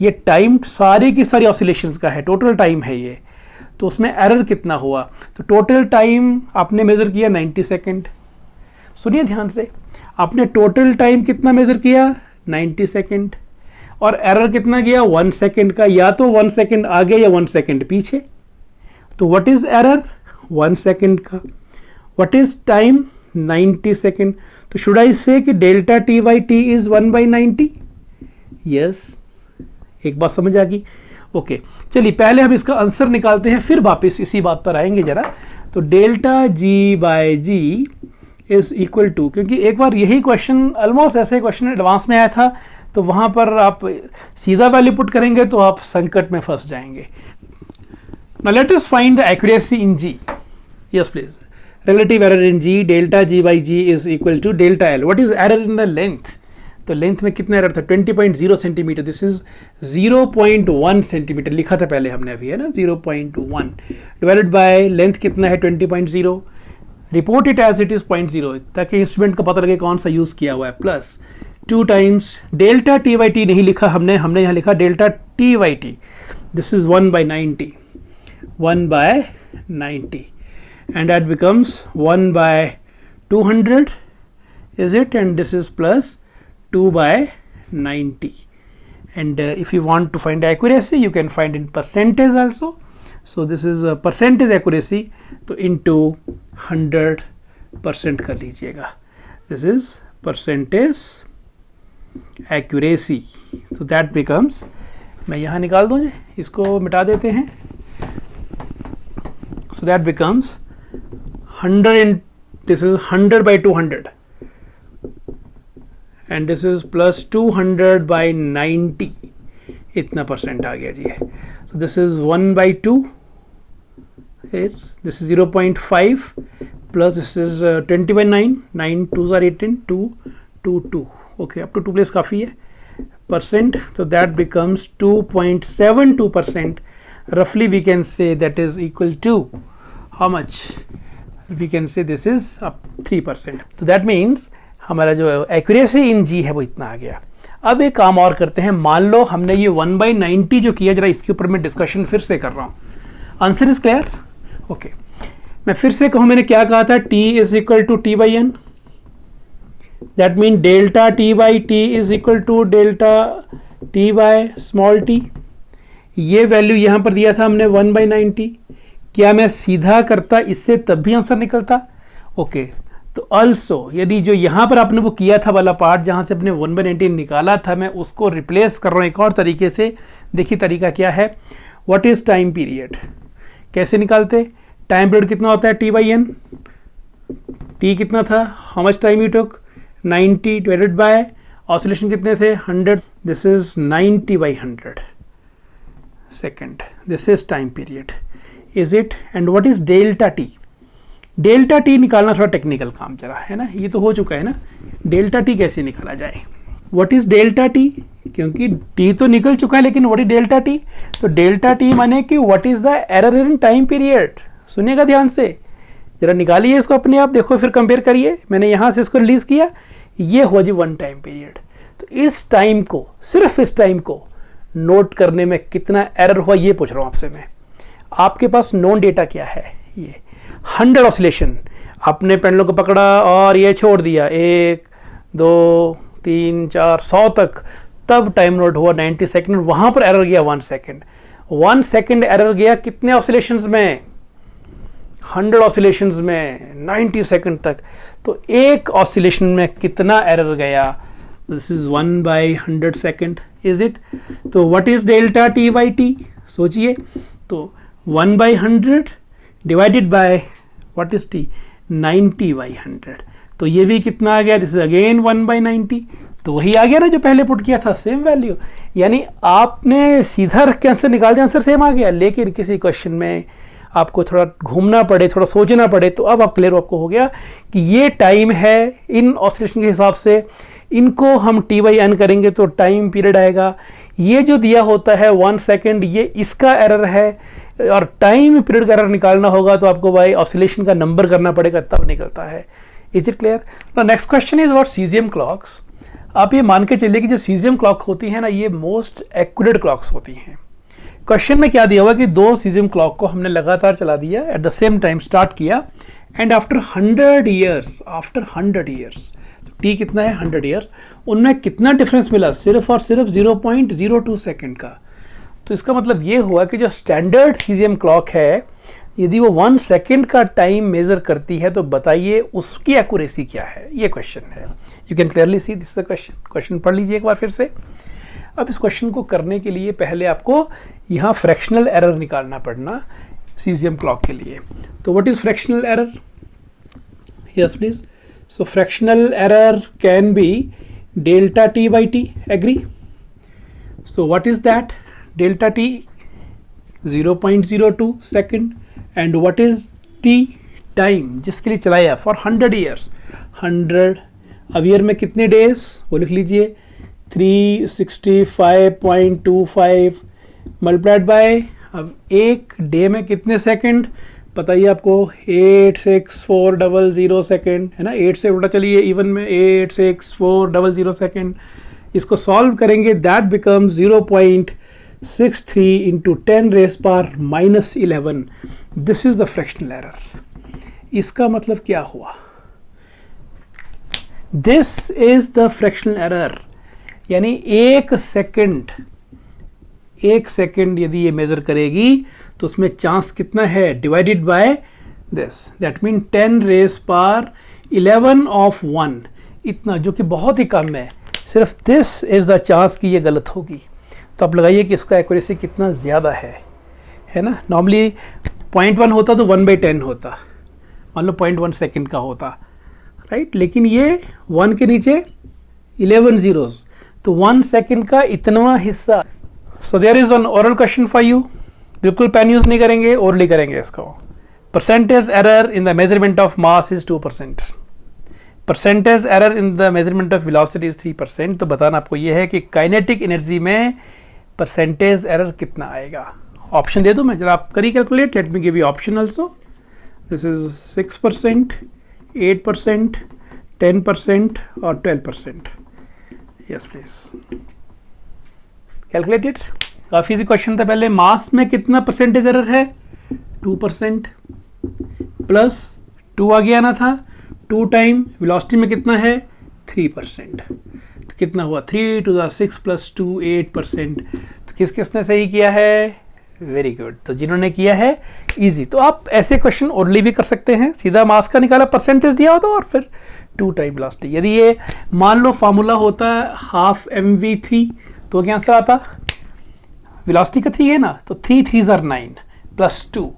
ये टाइम सारी की सारी ऑसिलेशंस का है, टोटल टाइम है ये। तो उसमें एरर कितना हुआ, तो टोटल टाइम आपने मेज़र किया 90 सेकेंड। सुनिए ध्यान से, आपने टोटल टाइम कितना मेज़र किया 90 सेकेंड, और एरर कितना किया 1 सेकेंड का, या तो 1 सेकेंड आगे या 1 सेकेंड पीछे। तो व्हाट इज एरर 1 सेकेंड का, व्हाट इज टाइम 90 सेकेंड। तो शुड आई से कि delta T by T is 1 by 90? Yes, एक बात समझ आ गई। ओके, चलिए पहले हम इसका आंसर निकालते हैं, फिर वापस इसी बात पर आएंगे जरा। तो delta G by G is equal to, क्योंकि एक बार यही क्वेश्चन, ऑलमोस्ट ऐसे क्वेश्चन एडवांस में आया था, तो वहां पर आप सीधा वैल्यू पुट करेंगे तो आप संकट में फंस जाएंगे। Now let us find the accuracy in G. Yes please, relative error in G, delta G by G is equal to delta L. What is error in the length? तो लेंथ में कितना एरर था 20.0 सेंटीमीटर, दिस इज 0.1 सेंटीमीटर लिखा था पहले हमने अभी, है ना, 0.1 डिवाइडेड बाय लेंथ कितना है 20.0, report it as it is 0.0 ताकि इंस्ट्रूमेंट का पता लगे कौन सा यूज किया हुआ है, plus 2 times delta T by T नहीं लिखा हमने यहाँ लिखा delta T by T, this is 1 by 90, 1 by 90, and that becomes 1 by 200, is it, and this is plus 2 by 90, and if you want to find accuracy you can find in percentage also. So this is a percentage accuracy, तो into 100% कर लीजिएगा, this is percentage accuracy, so that becomes, मैं यहाँ निकाल दूँ, इसको मिटा देते हैं, so that becomes 100 and this is 100 by 200 and this is plus 200 by 90, इतना परसेंट आ गया जी है। so this is 1 by 2, this is 0.5 plus this is 20 by 9, 9 2s are 18, 2 2 2, okay, up to 2 place काफ़ी है percent, so that becomes 2.72%, roughly we can say that is equal to how much, we can say this is up 3%, so that means हमारा जो एक्यूरेसी इन जी है वो इतना आ गया। अब एक काम और करते हैं, मान लो हमने ये 1 by 90 जो किया, जरा इसके ऊपर मैं डिस्कशन फिर से कर रहा हूँ, आंसर इज क्लियर? ओके, मैं फिर से कहूँ, मैंने क्या कहा था, t is equal to T by N, that mean delta T by T is equal to delta T by small T. ये वैल्यू यहाँ पर दिया था हमने 1 by 90, क्या मैं सीधा करता इससे तब भी आंसर निकलता? ओके, तो अल्सो यदि जो यहाँ पर आपने वो किया था वाला पार्ट जहाँ से अपने 1 by 90 निकाला था, मैं उसको रिप्लेस कर रहा हूँ एक और तरीके से। देखिए तरीका क्या है, व्हाट इज टाइम पीरियड, कैसे निकालते, टाइम पीरियड कितना होता है टी बाई एन, टी कितना था, how much time you took 90 divided by oscillation कितने थे 100, this is 90 by 100 second, this is time period, is it? And what is delta T, delta T निकालना थोड़ा टेक्निकल काम जरा है ना, ये तो हो चुका है ना, डेल्टा टी कैसे निकाला जाए, व्हाट इज डेल्टा टी, क्योंकि टी तो निकल चुका है, लेकिन व्हाट इज डेल्टा टी, तो डेल्टा टी माने कि what is the error in time period. सुनिएगा ध्यान से, जरा निकालिए इसको अपने आप, देखो फिर कंपेयर करिए। मैंने यहाँ से इसको रिलीज़ किया, ये हुआ जी 1 टाइम पीरियड। तो इस टाइम को, सिर्फ इस टाइम को नोट करने में कितना एरर हुआ ये पूछ रहा हूँ आपसे मैं। आपके पास नोन डेटा क्या है, ये 100 ऑसिलेशन, आपने पेंडुलम को पकड़ा और ये छोड़ दिया 1 2 3 4 100 तक, तब टाइम नोट हुआ 90 सेकेंड, वहाँ पर एरर गया 1 सेकेंड। 1 सेकेंड एरर गया कितने ऑसिलेशंस में, 100 ऑसिलेशंस में 90 सेकेंड तक। तो एक ऑसिलेशन में कितना एरर गया, this is 1/100 second, is it. तो what is delta T by T, सोचिए। तो 1/100 divided by what is T, 90/100। तो ये भी कितना आ गया, दिस इज अगेन 1/90। तो वही आ गया ना जो पहले पुट किया था, सेम वैल्यू। यानी आपने सीधा रख के आंसर निकाल दिया, आंसर सेम आ गया। लेकिन किसी क्वेश्चन में आपको थोड़ा घूमना पड़े, थोड़ा सोचना पड़े, तो अब आप क्लियर आपको हो गया कि ये टाइम है, इन ऑसिलेशन के हिसाब से इनको हम t/n करेंगे तो टाइम पीरियड आएगा। ये जो दिया होता है 1 सेकेंड, ये इसका एरर है, और टाइम पीरियड का एरर निकालना होगा तो आपको भाई ऑसिलेशन का नंबर करना पड़ेगा, तब निकलता है। Is it clear. Next question is about caesium clocks. आप ये मान के चलिए कि जो सीजियम क्लॉक होती है ना, ये मोस्ट एक्यूरेट क्लॉक्स होती हैं। क्वेश्चन में क्या दिया हुआ कि 2 सीजियम क्लॉक को हमने लगातार चला दिया, at the same time start किया, एंड आफ्टर 100 ईयर्स, तो टी कितना है 100 ईयर्स, उनमें कितना डिफरेंस मिला, सिर्फ और सिर्फ 0.02 सेकेंड का। तो इसका मतलब ये हुआ कि जो स्टैंडर्ड सीजियम क्लॉक है, यदि वो 1 सेकेंड का टाइम मेजर करती है, तो बताइए उसकी एक्यूरेसी क्या है, ये क्वेश्चन है। You can clearly see this is the question. Question पढ़ लीजिए एक बार फिर से। अब इस क्वेश्चन को करने के लिए पहले आपको यहाँ फ्रैक्शनल एरर निकालना पड़ना सीजियम क्लॉक के लिए। तो what is fractional error, yes please. So fractional error can be delta T by T, agree. So what is that, delta T 0.02 second, and what is T, time जिसके लिए चलाया फॉर 100 ईयर्स। 100 अब ईयर में कितने डेज, वो लिख लीजिए 365.25 मल्टीप्लाइड बाय, अब एक डे में कितने सेकंड बताइए आपको, 86400 सेकंड है ना। 8 से उल्टा चलिए इवन में, 86400 सेकंड। इसको सॉल्व करेंगे, that become 0.63 into 10⁻⁻11। This is the fractional error. इसका मतलब क्या हुआ, this is the fractional error. यानी एक सेकंड यदि ये मेजर करेगी तो उसमें चांस कितना है, divided by this, that mean 10⁻11 of 1, इतना, जो कि बहुत ही कम है। सिर्फ दिस इज द चांस कि ये गलत होगी। तो आप लगाइए कि इसका एक्यूरेसी कितना ज़्यादा है ना। नॉर्मली 0.1 होता तो 1/10 होता, मान लो 0.1 सेकेंड का होता, राइट। लेकिन ये 1 के नीचे 11 zeros, तो 1 सेकेंड का इतना हिस्सा। So there is one oral question for you, बिल्कुल पेन यूज नहीं करेंगे, ओरली करेंगे इसको। Percentage error in the measurement of mass is 2%, percentage error in the measurement of velocity is 3%। तो बताना आपको ये है कि काइनेटिक एनर्जी में परसेंटेज एरर कितना आएगा। ऑप्शन दे दूं मैं, जरा आप करिए calculate, let me give you option also. This is 6%, 8%, 10% और 12%। Yes please calculated. काफ़ी इजी क्वेश्चन था। पहले मास में कितना परसेंटेज एरर है, 2%, प्लस 2 आ गया ना था, 2 टाइम वेलोसिटी में कितना है 3%। तो कितना हुआ 3 to the 6 + 2 8%। तो किसने सही किया है, वेरी गुड। तो जिन्होंने किया है इजी। तो आप ऐसे क्वेश्चन ओरली भी कर सकते हैं, सीधा मास का निकाला, परसेंटेज दिया होता और फिर 2 टाइम वेलोसिटी। यदि ये मान लो फार्मूला होता है 1/2 mv3, तो क्या आंसर आता, वेलोसिटी का 3 है ना, तो 3 3s are 9 + 2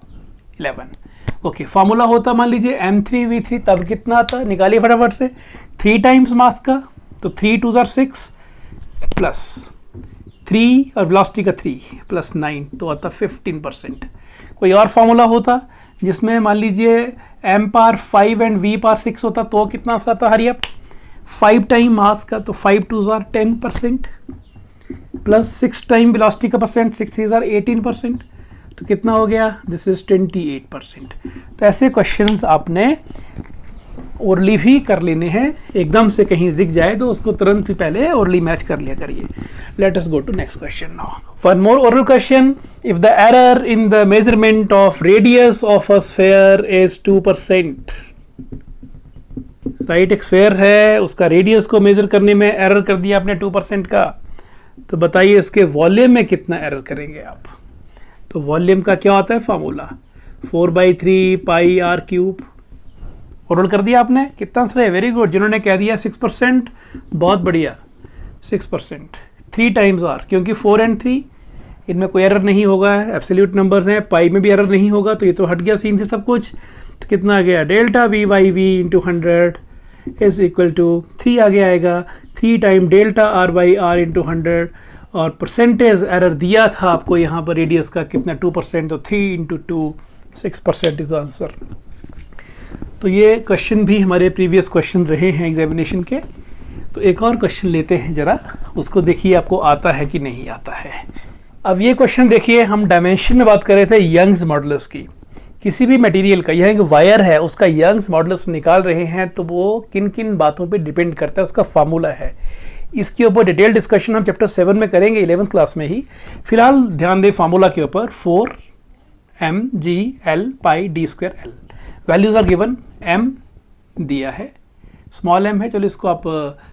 11। ओके, फार्मूला होता मान लीजिए m3v3, तब कितना आता, निकालिए फटाफट से, 3 टाइम्स मास का, तो 3 2s are 6 प्लस 3 और वेलोसिटी का 3 + 9, तो आता 15%। कोई और फार्मूला होता जिसमें मान लीजिए m⁵ एंड v⁵ होता, तो कितना आंसर आता, हरी अप, 5 टाइम मास का, तो 5 2s are 10% plus 6 time velocity का परसेंट, 6 3s are 18%। तो कितना हो गया, दिस इज 28%। तो ऐसे क्वेश्चंस आपने ओरली भी कर लेने हैं, एकदम से कहीं दिख जाए तो उसको तुरंत ही पहले ओरली मैच कर लिया करिए। Let us go to next question now. One more oral question, if the error in the measurement of radius of a sphere is 2%, right, एक स्फीयर है, उसका रेडियस को मेजर करने में एरर कर दिया आपने 2% का, तो बताइए इसके वॉल्यूम में कितना एरर करेंगे आप। तो वॉल्यूम का क्या होता है formula, 4/3 pi R cube. Oral कर दिया आपने, कितना आंसर है, वेरी गुड। जिन्होंने कह दिया 6%, बहुत बढ़िया, 6%, 3 टाइम्स आर, क्योंकि 4 और 3 इनमें कोई एरर नहीं होगा, एब्सोल्यूट नंबर्स हैं, पाई में भी एरर नहीं होगा, तो ये तो हट गया सीन से सब कुछ। तो कितना आ गया, delta V by V into 100 is equal to 3 आगे आएगा, 3 time delta R by R into 100, और परसेंटेज एरर दिया था आपको यहाँ पर रेडियस का कितना, 2%, तो 3 इंटू 2, 6% इज आंसर। तो ये क्वेश्चन भी हमारे प्रीवियस क्वेश्चन रहे हैं एग्जामिनेशन के। तो एक और क्वेश्चन लेते हैं जरा, उसको देखिए आपको आता है कि नहीं आता है। अब ये क्वेश्चन देखिए, हम डायमेंशन में बात कर रहे थे यंग्स मॉडुलस की, किसी भी मटेरियल का, यह एक वायर है उसका यंग्स मॉडुलस निकाल रहे हैं, तो वो किन किन बातों पे डिपेंड करता है, उसका फार्मूला है। इसके ऊपर डिटेल डिस्कशन हम चैप्टर 7 में करेंगे 11th क्लास में ही। फिलहाल ध्यान दें फार्मूला के ऊपर, 4mgl pi d square l। Values are given, m दिया है, स्मॉल m है, चलो इसको आप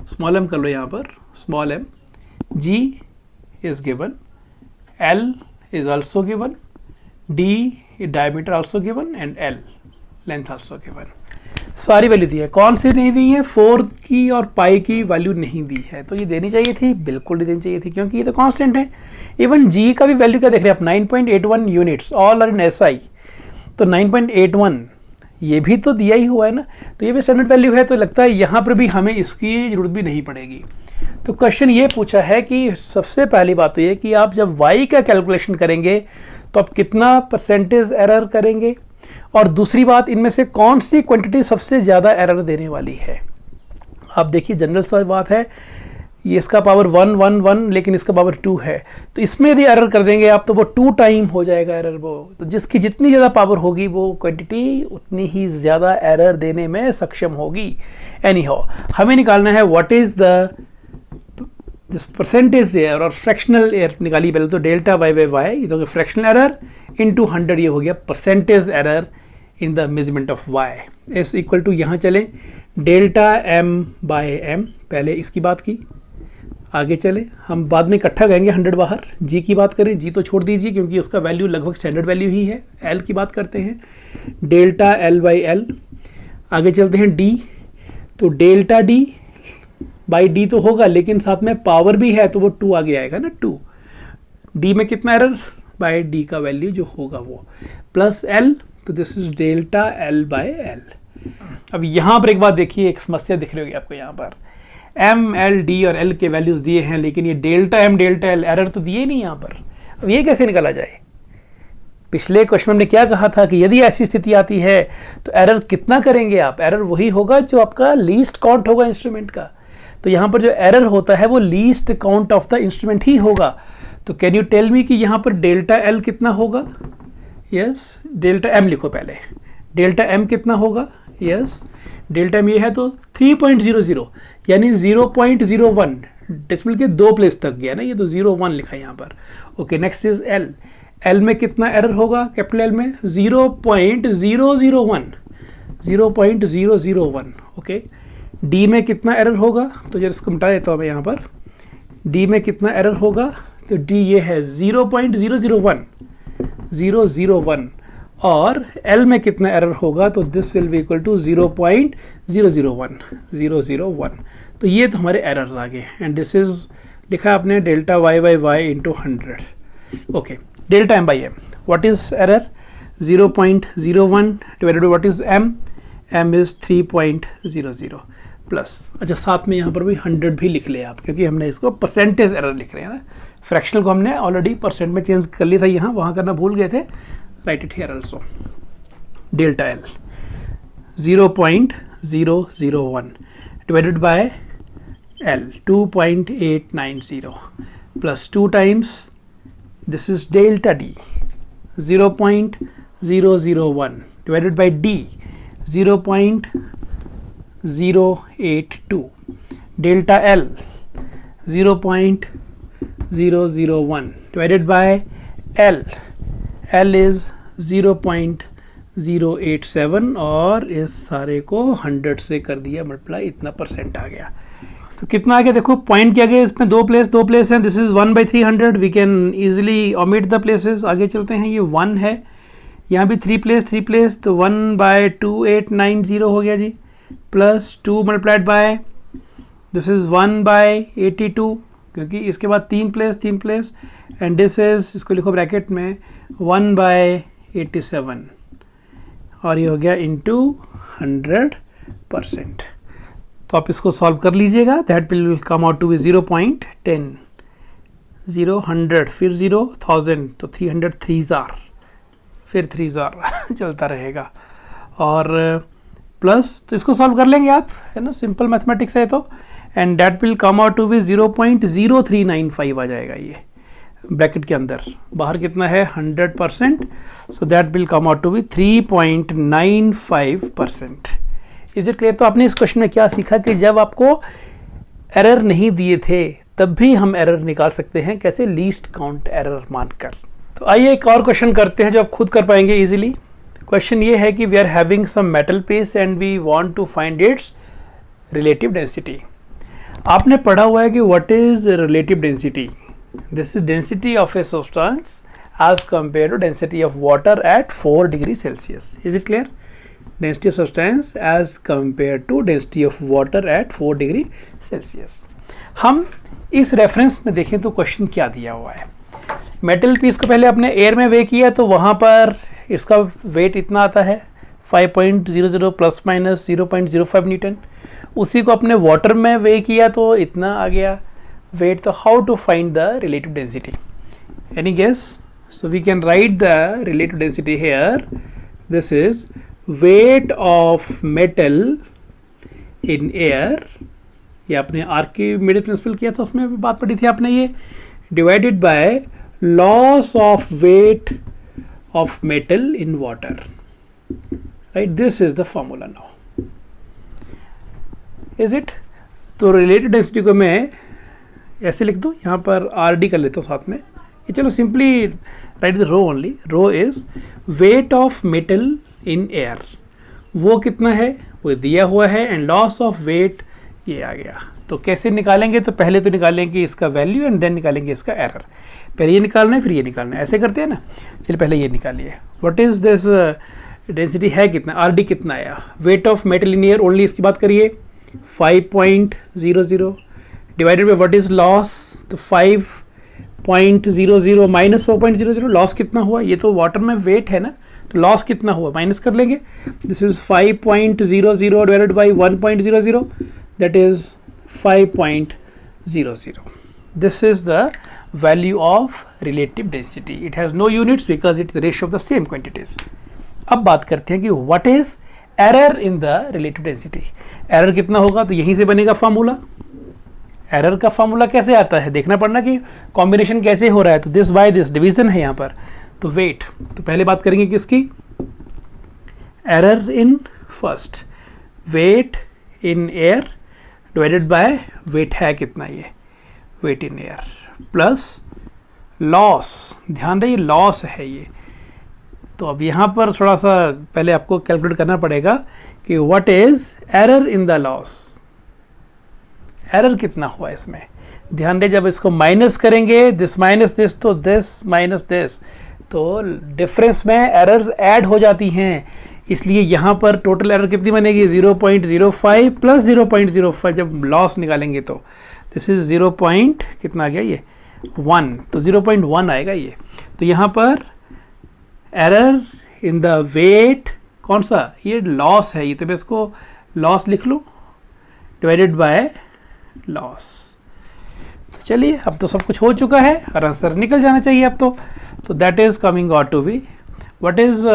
स्मॉल m कर लो यहाँ पर, small m, g is given, l is also given, d diameter also given, and l length also given. सारी वैल्यू दी है, कौन सी नहीं दी है, 4 की और पाई की वैल्यू नहीं दी है, तो ये देनी चाहिए थी, बिल्कुल नहीं देनी चाहिए थी, क्योंकि ये तो कांस्टेंट है। इवन g का भी वैल्यू क्या देख रहे हैं आप, 9.81 units, all are in SI, तो 9.81 ये भी तो दिया ही हुआ है ना, तो ये भी स्टैंडर्ड वैल्यू है, तो लगता है यहाँ पर भी हमें इसकी जरूरत भी नहीं पड़ेगी। तो क्वेश्चन ये पूछा है कि सबसे पहली बात तो ये कि आप जब y का कैलकुलेशन करेंगे तो आप कितना परसेंटेज एरर करेंगे, और दूसरी बात, इनमें से कौन सी क्वांटिटी सबसे ज़्यादा एरर देने वाली है। आप देखिए जनरल सा बात है, ये इसका पावर 1 1 1 लेकिन इसका पावर 2 है, तो इसमें यदि एरर कर देंगे आप तो वो 2 टाइम हो जाएगा एरर वो, तो जिसकी जितनी ज़्यादा पावर होगी वो क्वांटिटी उतनी ही ज़्यादा एरर देने में सक्षम होगी। एनी हाउ हमें निकालना है what is the this percentage error और फ्रैक्शनल एरर निकाली पहले, तो डेल्टा वाई बाई वाई, ये तो फ्रैक्शनल एरर इंटू 100, ये हो गया percentage error in the measurement of Y, is equal to, यहाँ चले डेल्टा m बाय m, पहले इसकी बात की, आगे चले हम बाद में इकट्ठा कहेंगे 100 बाहर। g की बात करें, g तो छोड़ दीजिए क्योंकि उसका वैल्यू लगभग स्टैंडर्ड वैल्यू ही है। l की बात करते हैं, डेल्टा l बाई l, आगे चलते हैं d, तो डेल्टा d बाई d तो होगा, लेकिन साथ में पावर भी है तो वो 2 आगे आएगा ना, 2 d में कितना एरर, बाई d का वैल्यू जो होगा वो, प्लस l, तो this is delta l by l। अब यहाँ पर एक बात देखिए, एक समस्या दिख रही होगी आपको, यहाँ पर m, l, d और l के वैल्यूज दिए हैं, लेकिन ये delta m delta l error तो दिए नहीं यहाँ पर। अब ये कैसे निकाला जाए, पिछले क्वेश्चन में हमने क्या कहा था कि यदि ऐसी स्थिति आती है तो एरर कितना करेंगे आप, एरर वही होगा जो आपका लीस्ट काउंट होगा इंस्ट्रूमेंट का, तो यहाँ पर जो एरर होता है वो least count of the instrument ही होगा। तो कैन यू टेल मी कि यहाँ पर डेल्टा l कितना होगा, यस, डेल्टा m लिखो पहले, डेल्टा m कितना होगा, यस, डेल्टा m ये है तो 3.00 यानी 0.01 डेसिमल के 2 प्लेस तक गया ना, ये तो 0.1 लिखा है यहाँ पर। Okay, next is l, l में कितना एरर होगा, कैपिटल l में 0.001, 0.001। ओके, d में कितना एरर होगा, तो जरा इसको मिटा देता हूँ मैं यहाँ पर, d में कितना एरर होगा, तो d ये है 0.001, 001, और l में कितना एरर होगा, तो this will be equal to 0.001, 001। तो ये तो हमारे एरर आ गए, एंड दिस इज लिखा आपने delta y by Y into 100। Okay, delta m by m, what is error, 0.01 divided by what is m, m is 3.00 plus, अच्छा साथ में यहाँ पर भी 100 भी लिख ले आप, क्योंकि हमने इसको परसेंटेज एरर लिख रहे हैं ना, फ्रैक्शनल को हमने ऑलरेडी परसेंट में चेंज कर लिया था, यहाँ वहाँ करना भूल गए थे, right it here also. Delta l 0.001 divided by l 2.890 plus 2 times this is delta d 0.001 divided by D 0.082, delta L 0.001 divided by L is 0.087 और इस सारे को 100 से कर दिया मल्टीप्लाई, इतना परसेंट आ गया। तो कितना आ गया देखो, पॉइंट क्या गया इसमें, दो प्लेस हैं, this is 1/300, we can easily omit the places. आगे चलते हैं, ये 1 है, यहाँ भी 3 प्लेस, तो 1/2890 हो गया G, plus 2 multiplied by this is 1/82, क्योंकि इसके बाद 3 प्लेस एंड दिस इज, इसको लिखो ब्रैकेट में 1/87 और ये हो गया इंटू 100%। तो आप इसको सॉल्व कर लीजिएगा, that will come out to be 0.10, 0 100 फिर 0 1000, तो 300 3,000 फिर 3,000 चलता रहेगा और प्लस, तो इसको सॉल्व कर लेंगे आप, है ना, सिंपल मैथमेटिक्स है तो, and that will come out to be 0.0395 आ जाएगा ये ब्रैकेट के अंदर, बाहर कितना है 100%, so that will come out to be 3.95%। Is it clear? तो आपने इस क्वेश्चन में क्या सीखा कि जब आपको एरर नहीं दिए थे तब भी हम एरर निकाल सकते हैं, कैसे, लीस्ट काउंट एरर मानकर। तो आइए एक और क्वेश्चन करते हैं जो आप खुद कर पाएंगे इजीली। क्वेश्चन ये है कि we are having some metal piece and we want to find its relative density. आपने पढ़ा हुआ है कि what is relative density, this is density of a substance as compare to density of water at 4 degree Celsius. Is it clear? Density of substance as compare to density of water at 4 degree Celsius. हम इस रेफरेंस में देखें तो क्वेश्चन क्या दिया हुआ है, मेटल पीस को पहले आपने एयर में वे किया तो वहाँ पर इसका वेट इतना आता है 5.00 प्लस माइनस 0.05 न्यूटन। उसी को अपने वाटर में वे किया तो इतना आ गया वेट। तो how to find the relative density, any guess? So we can write the relative density here, this is weight of metal in air, ये आपने आर्किमिडीज प्रिंसिपल किया था उसमें भी बात पढ़ी थी आपने, ये divided by loss of weight of metal in water, right? This is the formula now, is it? तो रिलेटिव डेंसिटी को मैं ऐसे लिख दूँ, यहाँ पर RD कर लेता हूँ साथ में, ये चलो simply write the rho only, rho is weight of metal in air, वो कितना है वो दिया हुआ है, एंड लॉस ऑफ वेट ये आ गया। तो कैसे निकालेंगे, तो पहले तो निकालेंगे इसका वैल्यू एंड देन निकालेंगे इसका एरर। पहले ये निकालना है फिर ये निकालना है, ऐसे करते हैं ना। चलिए पहले ये निकालिए, व्हाट इज दिस डेंसिटी है कितना, RD कितना आया, wait of metal in air only इसकी बात करिए 5.00 divided by what is loss, तो 5.00 माइनस 4.00, लॉस कितना हुआ, ये तो वाटर में वेट है ना, तो लॉस कितना हुआ माइनस कर लेंगे, this is 5.00 divided by 1.00, that is 5.00। This is the value of relative density, it has no units because it's ratio of the same quantities. अब बात करते हैं कि what is error in the relative density. Error कितना होगा, तो यहीं से बनेगा फार्मूला। एरर का फार्मूला कैसे आता है, देखना पड़ना कि कॉम्बिनेशन कैसे हो रहा है। तो दिस बाय दिस डिवीजन है यहाँ पर, तो वेट, तो पहले बात करेंगे किसकी, error in first, weight in air divided by weight है कितना, ये weight in air plus loss, ध्यान रही लॉस है ये। तो अब यहाँ पर थोड़ा सा पहले आपको कैलकुलेट करना पड़ेगा कि what is error in the loss, error कितना हुआ इसमें। ध्यान दें जब इसको माइनस करेंगे, दिस माइनस दिस, तो दिस माइनस दिस, तो डिफरेंस में एरर्स ऐड हो जाती हैं, इसलिए यहाँ पर टोटल एरर कितनी बनेगी 0.05 प्लस 0.05, जब लॉस निकालेंगे तो दिस इज 0. कितना आ गया ये 1, तो 0.1 आएगा ये। तो यहाँ पर एरर इन द वेट कौन सा, ये लॉस है, ये तो मैं इसको लॉस लिख लूँ डिवाइडेड बाय लॉस। तो चलिए अब तो सब कुछ हो चुका है और आंसर निकल जाना चाहिए अब तो that is coming out to be what is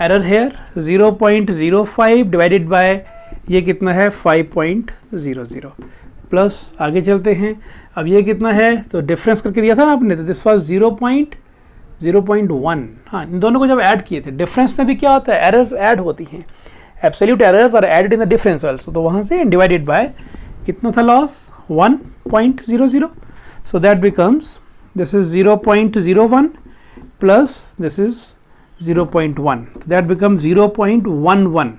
error here 0.05 divided by ये कितना है 5.00 प्लस, आगे चलते हैं। अब ये कितना है, तो डिफरेंस करके दिया था ना आपने, तो दिस वाज 0.1, हाँ इन दोनों को जब ऐड किए थे, डिफरेंस में भी क्या होता है, एरर्स ऐड होती हैं, absolute errors are added in the difference also, तो वहाँ से डिवाइडेड बाय कितना था loss 1.00, so that becomes this is 0.01 plus this is 0.1, so that becomes 0.11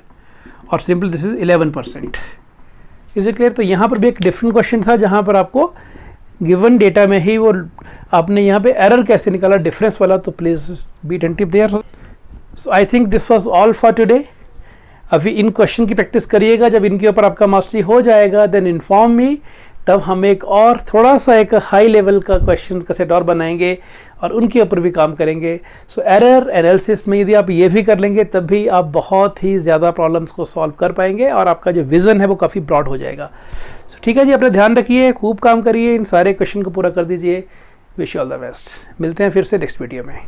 और simple this is 11%. Is it clear? तो यहाँ पर भी एक डिफरेंट क्वेश्चन था जहाँ पर आपको गिवन डेटा में ही वो आपने यहाँ पे एरर कैसे निकाला डिफरेंस वाला, तो please be attentive there. So I think this was all for today. अभी इन क्वेश्चन की प्रैक्टिस करिएगा, जब इनके ऊपर आपका मास्टरी हो जाएगा देन इन्फॉर्म मी, तब हम एक और थोड़ा सा एक हाई लेवल का क्वेश्चन का सेट और बनाएंगे और उनके ऊपर भी काम करेंगे. सो एरर एनालिसिस में यदि आप ये भी कर लेंगे तब भी आप बहुत ही ज़्यादा प्रॉब्लम्स को सॉल्व कर पाएंगे और आपका जो विज़न है वो काफ़ी ब्रॉड हो जाएगा. सो ठीक है जी, अपना ध्यान रखिए, खूब काम करिए, इन सारे क्वेश्चन को पूरा कर दीजिए. Wish you all the best. मिलते हैं फिर से नेक्स्ट वीडियो में.